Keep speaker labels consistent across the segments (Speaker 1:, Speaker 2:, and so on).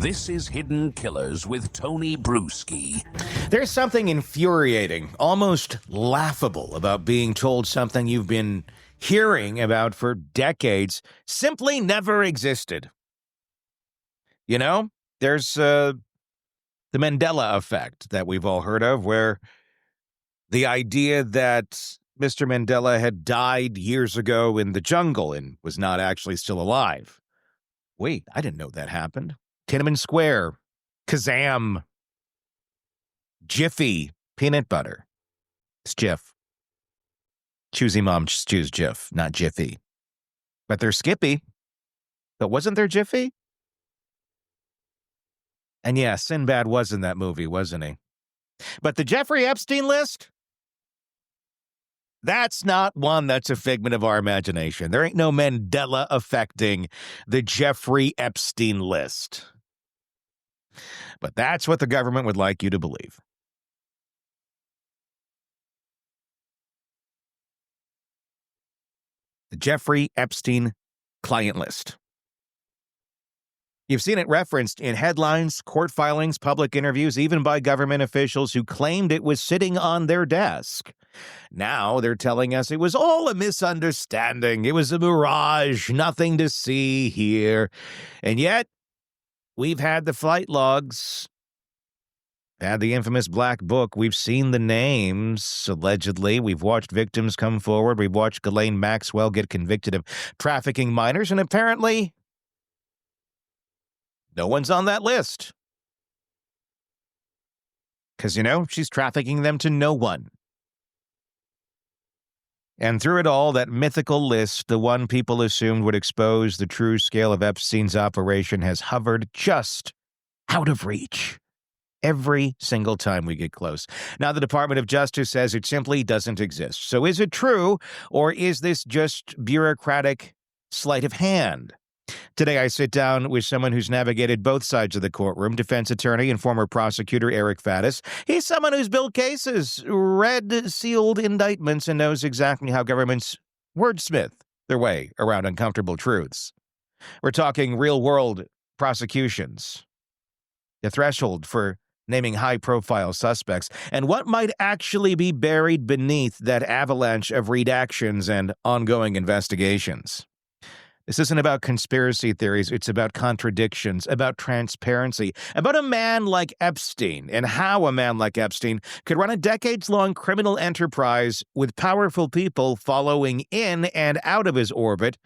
Speaker 1: This is Hidden Killers with Tony Bruschi.
Speaker 2: There's something infuriating, almost laughable about being told something you've been hearing about for decades simply never existed. You know, there's the Mandela Effect that we've all heard of, where the idea that Mr. Mandela had died years ago in the jungle and was not actually still alive. Wait, I didn't know that happened. Tiananmen Square, Kazam, Jiffy, peanut butter. It's Jif. Choosy mom choose Jif, not Jiffy. But there's Skippy. But wasn't there Jiffy? And yeah, Sinbad was in that movie, wasn't he? But the Jeffrey Epstein list? That's not one that's a figment of our imagination. There ain't no Mandela affecting the Jeffrey Epstein list. But that's what the government would like you to believe. The Jeffrey Epstein client list. You've seen it referenced in headlines, court filings, public interviews, even by government officials who claimed it was sitting on their desk. Now they're telling us it was all a misunderstanding. It was a mirage, nothing to see here. And yet, we've had the flight logs, had the infamous black book. We've seen the names, allegedly. We've watched victims come forward. We've watched Ghislaine Maxwell get convicted of trafficking minors, and apparently no one's on that list. Because, she's trafficking them to no one. And through it all, that mythical list, the one people assumed would expose the true scale of Epstein's operation, has hovered just out of reach every single time we get close. Now, the Department of Justice says it simply doesn't exist. So is it true, or is this just bureaucratic sleight of hand? Today, I sit down with someone who's navigated both sides of the courtroom, defense attorney and former prosecutor Eric Faddis. He's someone who's built cases, read sealed indictments, and knows exactly how governments wordsmith their way around uncomfortable truths. We're talking real-world prosecutions, the threshold for naming high-profile suspects, and what might actually be buried beneath that avalanche of redactions and ongoing investigations. This isn't about conspiracy theories. It's about contradictions, about transparency, about a man like Epstein and how a man like Epstein could run a decades-long criminal enterprise with powerful people following in and out of his orbit,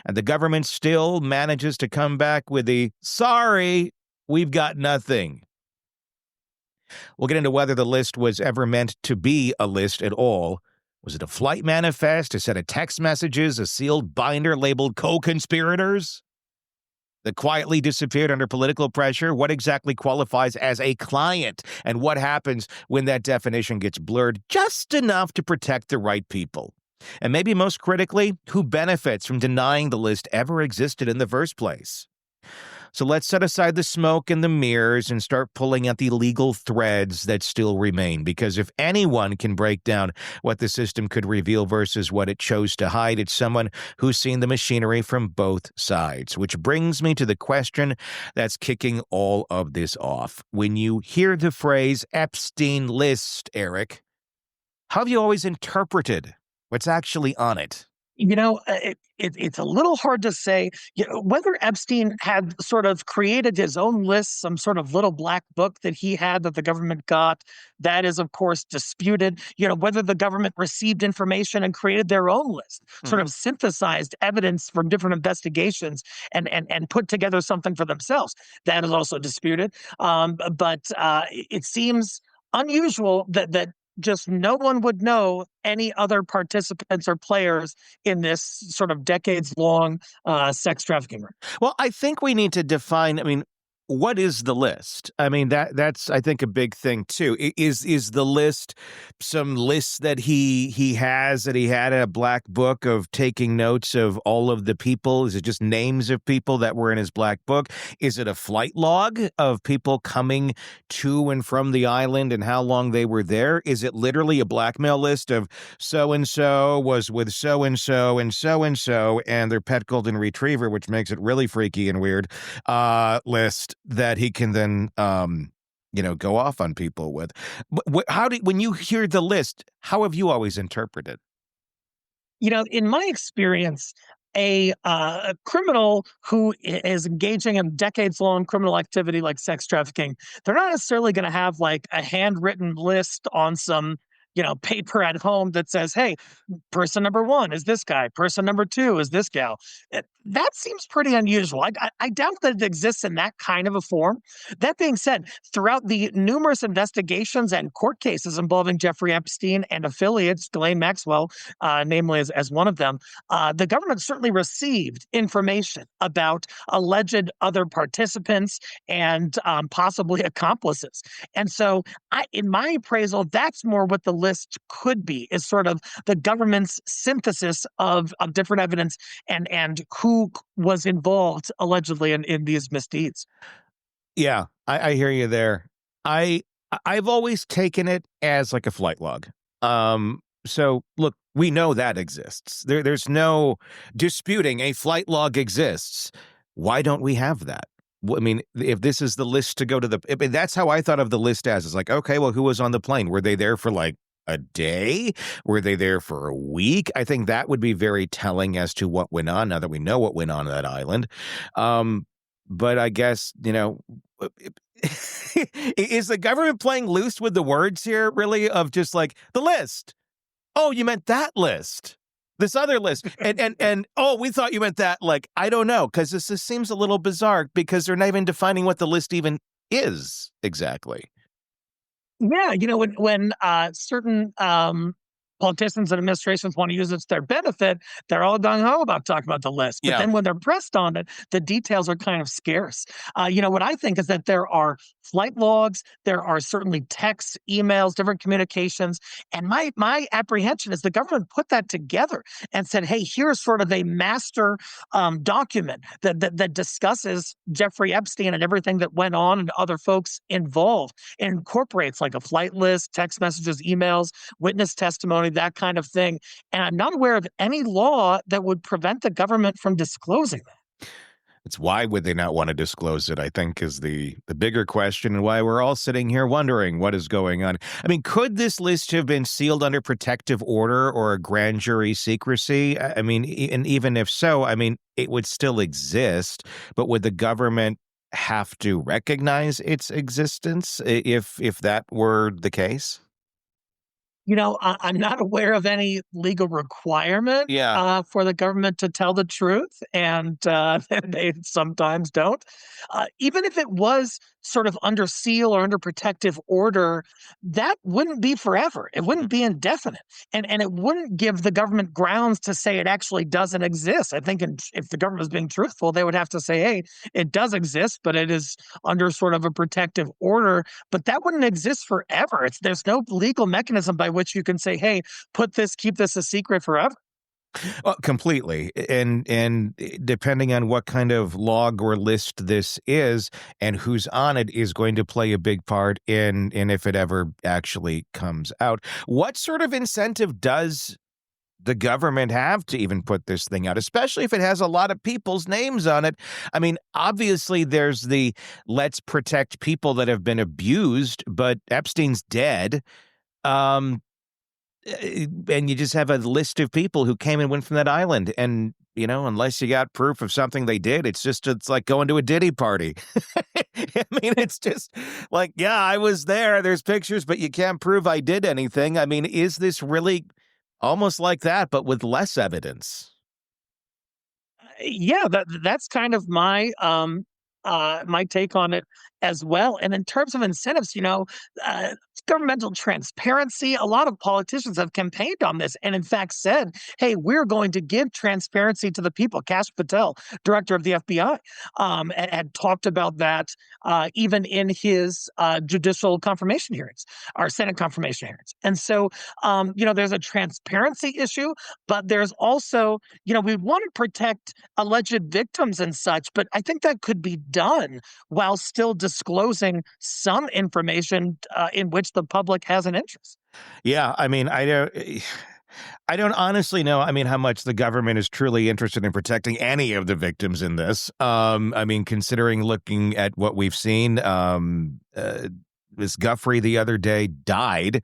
Speaker 2: and the government still manages to come back with the, sorry, we've got nothing. We'll get into whether the list was ever meant to be a list at all. Was it a flight manifest, a set of text messages, a sealed binder labeled co-conspirators that quietly disappeared under political pressure? What exactly qualifies as a client? And what happens when that definition gets blurred just enough to protect the right people? And maybe most critically, who benefits from denying the list ever existed in the first place? So let's set aside the smoke and the mirrors and start pulling at the legal threads that still remain. Because if anyone can break down what the system could reveal versus what it chose to hide, it's someone who's seen the machinery from both sides. Which brings me to the question that's kicking all of this off. When you hear the phrase Epstein list, Eric, how have you always interpreted what's actually on it?
Speaker 3: It's a little hard to say whether Epstein had sort of created his own list, some sort of little black book that he had that the government got. That is, of course, disputed. Whether the government received information and created their own list, sort of synthesized evidence from different investigations and put together something for themselves. That is also disputed. But it seems unusual that just no one would know any other participants or players in this sort of decades-long sex trafficking ring.
Speaker 2: Well, I think we need to define, what is the list? That's, I think, a big thing, too. Is the list some lists that he has, that he had in a black book of taking notes of all of the people? Is it just names of people that were in his black book? Is it a flight log of people coming to and from the island and how long they were there? Is it literally a blackmail list of so-and-so was with so-and-so and so-and-so and their pet golden retriever, which makes it really freaky and weird, list? that he can then, go off on people with. When you hear the list, how have you always interpreted?
Speaker 3: In my experience, a criminal who is engaging in decades-long criminal activity like sex trafficking, they're not necessarily going to have like a handwritten list on some paper at home that says, "Hey, person number one is this guy. Person number two is this gal." That seems pretty unusual. I doubt that it exists in that kind of a form. That being said, throughout the numerous investigations and court cases involving Jeffrey Epstein and affiliates, Ghislaine Maxwell, namely as one of them, the government certainly received information about alleged other participants and possibly accomplices. And so, in my appraisal, that's more what the list could be, is sort of the government's synthesis of different evidence and who was involved allegedly in these misdeeds.
Speaker 2: Yeah, I hear you there. I I've always taken it as like a flight log. So look, we know that exists. There's no disputing a flight log exists. Why don't we have that? I mean, if this is the list to go to I mean, that's how I thought of the list as. It's like, okay, well, who was on the plane? Were they there for like a day? Were they there for a week? I think that would be very telling as to what went on now that we know what went on that island. But I guess, is the government playing loose with the words here, really, of just like the list? Oh, you meant that list. This other list. And oh, we thought you meant that. Like, I don't know, because this seems a little bizarre because they're not even defining what the list even is exactly.
Speaker 3: Yeah, when certain politicians and administrations want to use it to their benefit, they're all gung ho about talking about the list. But
Speaker 2: Yeah.
Speaker 3: then when they're pressed on it, the details are kind of scarce. What I think is that there are flight logs, there are certainly texts, emails, different communications, and my apprehension is the government put that together and said, "Hey, here's sort of a master document that discusses Jeffrey Epstein and everything that went on and other folks involved, and incorporates like a flight list, text messages, emails, witness testimony, that kind of thing." And I'm not aware of any law that would prevent the government from disclosing that.
Speaker 2: It's why would they not want to disclose it, I think, is the bigger question, and why we're all sitting here wondering what is going on. I mean, could this list have been sealed under protective order or a grand jury secrecy? I mean, and even if so, I mean, it would still exist, but would the government have to recognize its existence if that were the case?
Speaker 3: I'm not aware of any legal requirement
Speaker 2: Yeah.
Speaker 3: for the government to tell the truth, and they sometimes don't. Even if it was sort of under seal or under protective order, that wouldn't be forever. It wouldn't be indefinite, and it wouldn't give the government grounds to say it actually doesn't exist. I think if the government was being truthful, they would have to say, "Hey, it does exist, but it is under sort of a protective order." But that wouldn't exist forever. There's no legal mechanism by which you can say, "Hey, keep this a secret forever."
Speaker 2: Well, completely. And depending on what kind of log or list this is and who's on it is going to play a big part in if it ever actually comes out. What sort of incentive does the government have to even put this thing out, especially if it has a lot of people's names on it? I mean, obviously there's the let's protect people that have been abused, but Epstein's dead. Um, and you just have a list of people who came and went from that island. And, unless you got proof of something they did, it's like going to a Diddy party. I mean, it's just like, yeah, I was there. There's pictures, but you can't prove I did anything. I mean, is this really almost like that, but with less evidence?
Speaker 3: Yeah, that's kind of my take on it as well. And in terms of incentives, governmental transparency, a lot of politicians have campaigned on this and in fact said, "Hey, we're going to give transparency to the people." Kash Patel, director of the FBI, had talked about that even in his judicial confirmation hearings, or Senate confirmation hearings. And so, there's a transparency issue, but there's also, we want to protect alleged victims and such, but I think that could be done while still disclosing some information in which the public has an interest.
Speaker 2: Yeah, I mean, I don't. I don't honestly know. I mean, how much the government is truly interested in protecting any of the victims in this. I mean, considering looking at what we've seen, Miss Guffrey the other day died,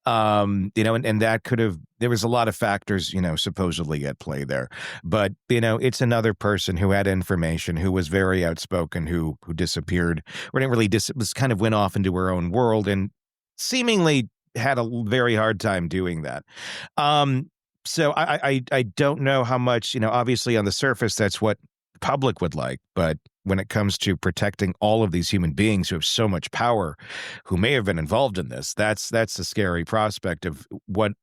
Speaker 2: and that could have. There was a lot of factors, supposedly at play there. But it's another person who had information, who was very outspoken, who disappeared, or didn't really was kind of went off into her own world and seemingly had a very hard time doing that. So I don't know how much, obviously on the surface, that's what the public would like. But when it comes to protecting all of these human beings who have so much power, who may have been involved in this, that's the scary prospect of what's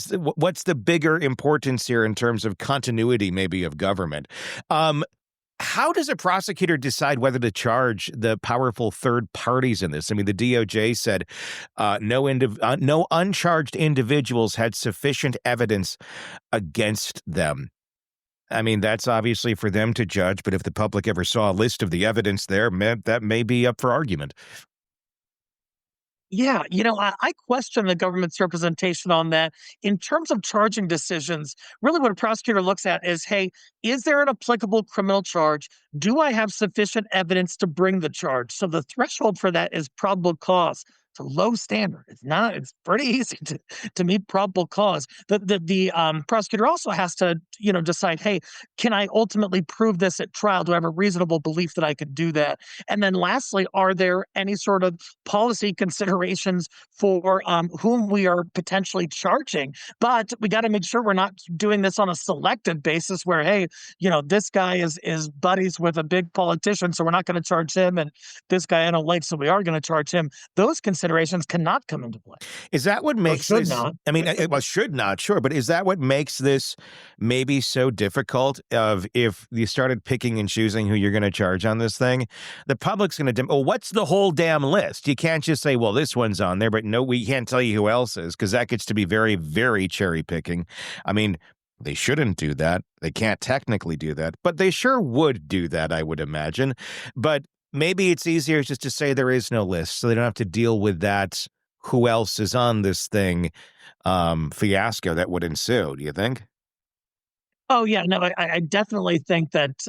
Speaker 2: the bigger importance here in terms of continuity, maybe, of government. How does a prosecutor decide whether to charge the powerful third parties in this? I mean, the DOJ said no uncharged individuals had sufficient evidence against them. I mean, that's obviously for them to judge, but if the public ever saw a list of the evidence there, that may be up for argument.
Speaker 3: Yeah, I question the government's representation on that. In terms of charging decisions, really what a prosecutor looks at is, hey, is there an applicable criminal charge? Do I have sufficient evidence to bring the charge? So the threshold for that is probable cause. It's a low standard. It's pretty easy to meet probable cause. The prosecutor also has to, decide, hey, can I ultimately prove this at trial? Do I have a reasonable belief that I could do that? And then lastly, are there any sort of policy considerations for whom we are potentially charging? But we got to make sure we're not doing this on a selective basis where, hey, this guy is buddies with a big politician, so we're not going to charge him. And this guy I don't like, so we are going to charge him. Those considerations cannot come into play.
Speaker 2: Is that what makes
Speaker 3: should
Speaker 2: this?
Speaker 3: not.
Speaker 2: I mean, well, should not, sure, but is that what makes this maybe so difficult? Of if you started picking and choosing who you're going to charge on this thing, the public's going to. Well, what's the whole damn list? You can't just say, well, this one's on there, but no, we can't tell you who else is, because that gets to be very, very cherry picking. I mean, they shouldn't do that. They can't technically do that, but they sure would do that, I would imagine. But maybe it's easier just to say there is no list, so they don't have to deal with that. Who else is on this thing? Fiasco that would ensue. Do you think?
Speaker 3: Oh, yeah. No, I definitely think that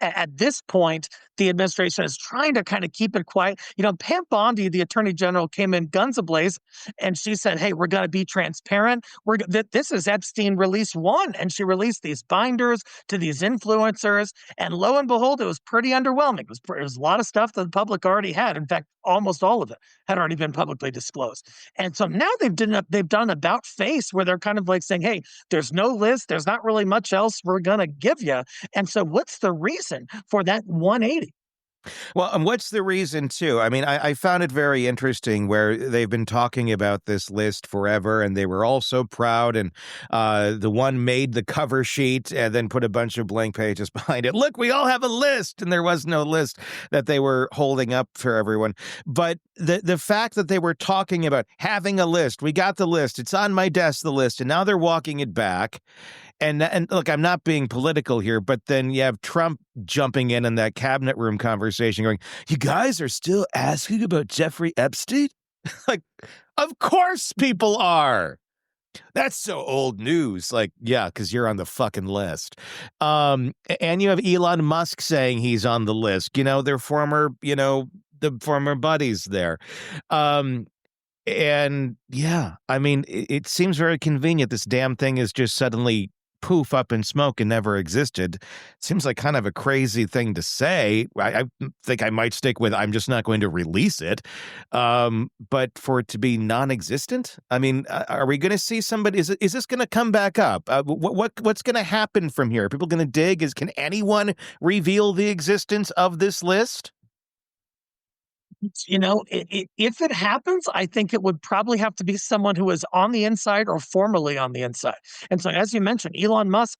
Speaker 3: at this point, the administration is trying to kind of keep it quiet. Pam Bondi, the attorney general, came in guns ablaze, and she said, hey, we're going to be transparent. This is Epstein release one. And she released these binders to these influencers. And lo and behold, it was pretty underwhelming. It was a lot of stuff that the public already had. In fact, almost all of it had already been publicly disclosed. And so now they've done about face where they're kind of like saying, hey, there's no list. There's not really much else we're going to give you. And so what's the reason for that 180?
Speaker 2: Well, and what's the reason, too? I mean, I found it very interesting where they've been talking about this list forever, and they were all so proud, and the one made the cover sheet and then put a bunch of blank pages behind it. Look, we all have a list, and there was no list that they were holding up for everyone. But the fact that they were talking about having a list, we got the list, it's on my desk, the list, and now they're walking it back. And look, I'm not being political here, but then you have Trump jumping in that cabinet room conversation going, you guys are still asking about Jeffrey Epstein? Like, of course people are. That's so old news. Like, yeah, because you're on the fucking list. And you have Elon Musk saying he's on the list. Their former, the former buddies there. And yeah, I mean, it seems very convenient. This damn thing is just suddenly poof up in smoke and never existed. Seems like kind of a crazy thing to say. I think I might stick with I'm just not going to release it. But for it to be non-existent, I mean, are we going to see somebody? Is this going to come back up? What's going to happen from here? Are people going to dig? Can anyone reveal the existence of this list?
Speaker 3: If it happens, I think it would probably have to be someone who is on the inside or formerly on the inside. And so, as you mentioned, Elon Musk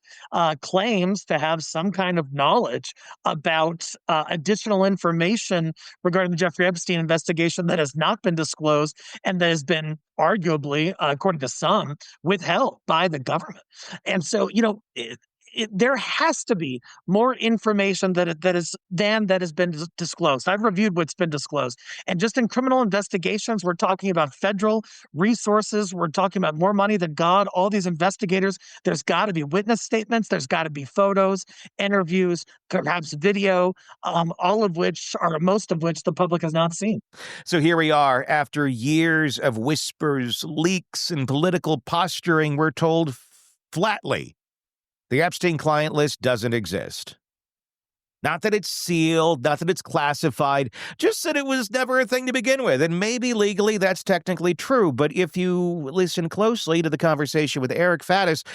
Speaker 3: claims to have some kind of knowledge about additional information regarding the Jeffrey Epstein investigation that has not been disclosed and that has been arguably, according to some, withheld by the government. And so, there has to be more information that has been disclosed. I've reviewed what's been disclosed, and just in criminal investigations, we're talking about federal resources. We're talking about more money than God. All these investigators. There's got to be witness statements. There's got to be photos, interviews, perhaps video. Most of which the public has not seen.
Speaker 2: So here we are, after years of whispers, leaks, and political posturing, we're told flatly the Epstein client list doesn't exist. Not that it's sealed, not that it's classified, just that it was never a thing to begin with. And maybe legally that's technically true, but if you listen closely to the conversation with Eric Faddis,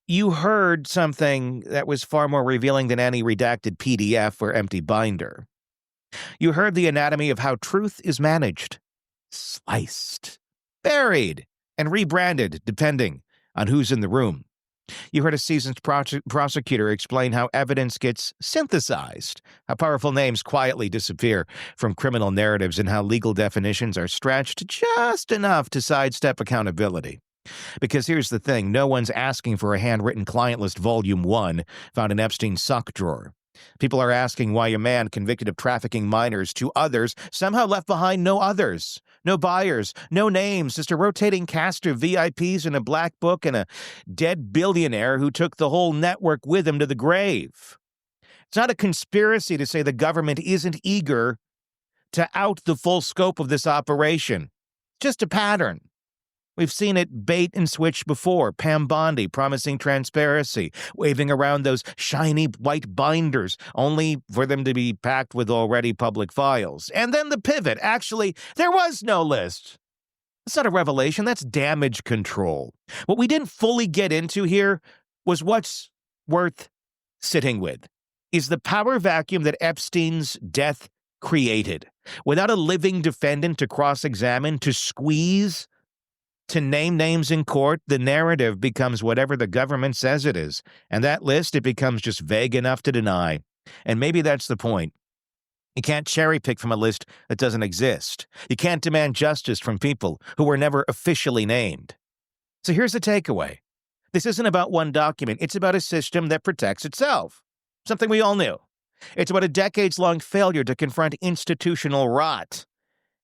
Speaker 2: you heard something that was far more revealing than any redacted PDF or empty binder. You heard the anatomy of how truth is managed, sliced, buried, and rebranded depending on who's in the room. You heard a seasoned prosecutor explain how evidence gets synthesized, how powerful names quietly disappear from criminal narratives, and how legal definitions are stretched just enough to sidestep accountability. Because here's the thing, no one's asking for a handwritten client list volume 1 found in Epstein's sock drawer. People are asking why a man convicted of trafficking minors to others somehow left behind no others, no buyers, no names, just a rotating cast of VIPs in a black book and a dead billionaire who took the whole network with him to the grave. It's not a conspiracy to say the government isn't eager to out the full scope of this operation. Just a pattern. We've seen it bait and switch before. Pam Bondi promising transparency, waving around those shiny white binders, only for them to be packed with already public files. And then the pivot. Actually, there was no list. That's not a revelation. That's damage control. What we didn't fully get into here was what's worth sitting with, is the power vacuum that Epstein's death created. Without a living defendant to cross-examine, to squeeze, to name names in court, the narrative becomes whatever the government says it is. And that list, it becomes just vague enough to deny. And maybe that's the point. You can't cherry pick from a list that doesn't exist. You can't demand justice from people who were never officially named. So here's the takeaway. This isn't about one document. It's about a system that protects itself. Something we all knew. It's about a decades-long failure to confront institutional rot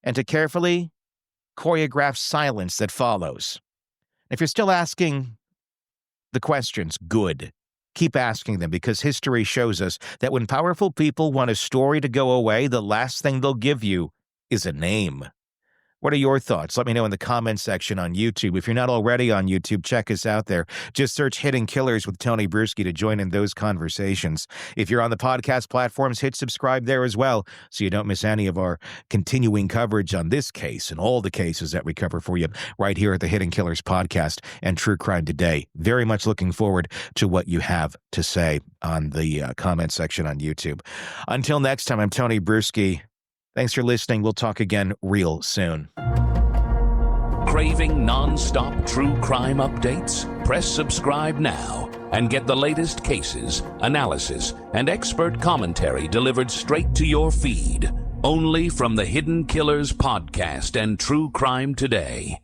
Speaker 2: and to carefully choreographed silence that follows. If you're still asking the questions, good. Keep asking them, because history shows us that when powerful people want a story to go away, the last thing they'll give you is a name. What are your thoughts? Let me know in the comments section on YouTube. If you're not already on YouTube, check us out there. Just search Hidden Killers with Tony Bruschi to join in those conversations. If you're on the podcast platforms, hit subscribe there as well so you don't miss any of our continuing coverage on this case and all the cases that we cover for you right here at the Hidden Killers podcast and True Crime Today. Very much looking forward to what you have to say on the comment section on YouTube. Until next time, I'm Tony Bruschi. Thanks for listening. We'll talk again real soon.
Speaker 1: Craving non-stop true crime updates? Press subscribe now and get the latest cases, analysis, and expert commentary delivered straight to your feed. Only from the Hidden Killers podcast and True Crime Today.